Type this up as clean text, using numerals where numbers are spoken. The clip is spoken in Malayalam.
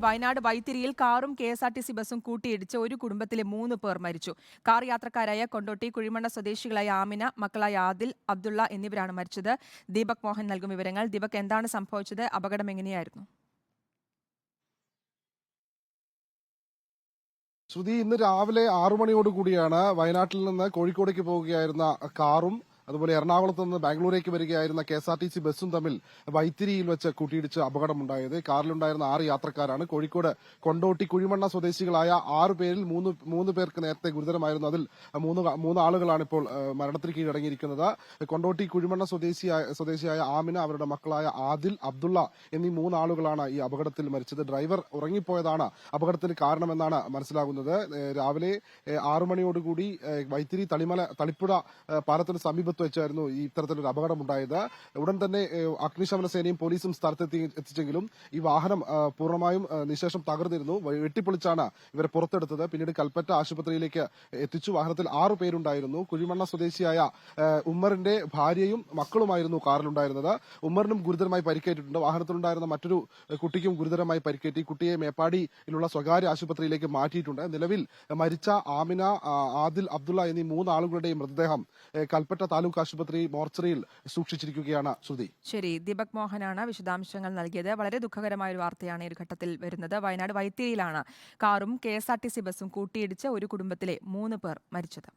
വയനാട് വൈത്തിരിയിൽ കാറും കെ.എസ്.ആർ.ടി.സി ബസും കൂട്ടിയിടിച്ച് ഒരു കുടുംബത്തിലെ 3 പേർ മരിച്ചു. കാർ യാത്രക്കാരായ കൊണ്ടോട്ടി കുഴിമണ്ണ സ്വദേശികളായ ആമിന, മക്കളായ ആദിൽ, അബ്ദുള്ള എന്നിവരാണ് മരിച്ചത്. ദീപക് മോഹൻ നൽകും വിവരങ്ങൾ. ദീപക്, എന്താണ് സംഭവിച്ചത്? അപകടം എങ്ങനെയായിരുന്നു? ശ്രുതി, ഇന്ന് രാവിലെ 6 മണിയോടുകൂടിയാണ് വയനാട്ടിൽ നിന്ന് കോഴിക്കോടേക്ക് പോവുകയായിരുന്ന കാറും അതുപോലെ എറണാകുളത്ത് നിന്ന് ബാംഗ്ലൂരേക്ക് വരികയായിരുന്ന കെ.എസ്.ആർ.ടി.സി ബസ്സും തമ്മിൽ വൈത്തിരിയിൽ വെച്ച് കൂട്ടിയിടിച്ച് അപകടമുണ്ടായത്. കാറിലുണ്ടായിരുന്ന 6 യാത്രക്കാരാണ്. കോഴിക്കോട് കൊണ്ടോട്ടി കുഴിമണ്ണ സ്വദേശികളായ 6 പേരിൽ മൂന്ന് പേർക്ക് നേരത്തെ ഗുരുതരമായിരുന്നു. അതിൽ മൂന്ന് ആളുകളാണ് ഇപ്പോൾ മരണത്തിന് കീഴടങ്ങിയിരിക്കുന്നത്. കൊണ്ടോട്ടി കുഴിമണ്ണ സ്വദേശിയായ ആമിന, അവരുടെ മക്കളായ ആദിൽ, അബ്ദുള്ള എന്നീ 3 ആളുകളാണ് ഈ അപകടത്തിൽ മരിച്ചത്. ഡ്രൈവർ ഉറങ്ങിപ്പോയതാണ് അപകടത്തിന് കാരണമെന്നാണ് മനസ്സിലാകുന്നത്. രാവിലെ 6 മണിയോടുകൂടി വൈത്തിരി തളിപ്പുഴ പാലത്തിന് സമീപത്ത് വെച്ചായിരുന്നു ഈ ഇത്തരത്തിലൊരു അപകടമുണ്ടായത്. ഉടൻ തന്നെ അഗ്നിശമന സേനയും പോലീസും എത്തിച്ചെങ്കിലും ഈ വാഹനം പൂർണ്ണമായും നിശേഷം തകർന്നിരുന്നു. വെട്ടിപ്പൊളിച്ചാണ് ഇവരെ പുറത്തെടുത്തത്. പിന്നീട് കൽപ്പറ്റ ആശുപത്രിയിലേക്ക് എത്തിച്ചു. വാഹനത്തിൽ 6 പേരുണ്ടായിരുന്നു. കുഴിമണ്ണ സ്വദേശിയായ ഉമ്മറിന്റെ ഭാര്യയും മക്കളുമായിരുന്നു കാറിലുണ്ടായിരുന്നത്. ഉമ്മറിനും ഗുരുതരമായി പരിക്കേറ്റിട്ടുണ്ട്. വാഹനത്തിലുണ്ടായിരുന്ന മറ്റൊരു കുട്ടിക്കും ഗുരുതരമായി പരിക്കേറ്റി. കുട്ടിയെ മേപ്പാടിയിലുള്ള സ്വകാര്യ ആശുപത്രിയിലേക്ക് മാറ്റിയിട്ടുണ്ട്. നിലവിൽ മരിച്ച ആമിന, ആദിൽ, അബ്ദുള്ള എന്നീ 3 ആളുകളുടെയും മൃതദേഹം കൽപ്പറ്റ താലൂക്ക് ആശുപത്രി മോർച്ചറിയിൽ സൂക്ഷിച്ചിരിക്കുകയാണ്. ശ്രുതി, ശരി. ദീപക് മോഹനാണ് വിശദാംശങ്ങൾ നൽകിയത്. വളരെ ദുഃഖകരമായ ഒരു വാർത്തയാണ് ഈ ഒരു ഘട്ടത്തിൽ വരുന്നത്. വയനാട് വൈത്തിരിയിലാണ് കാറും കെ.എസ്.ആർ.ടി.സി ബസും കൂട്ടിയിടിച്ച് ഒരു കുടുംബത്തിലെ 3 പേർ മരിച്ചത്.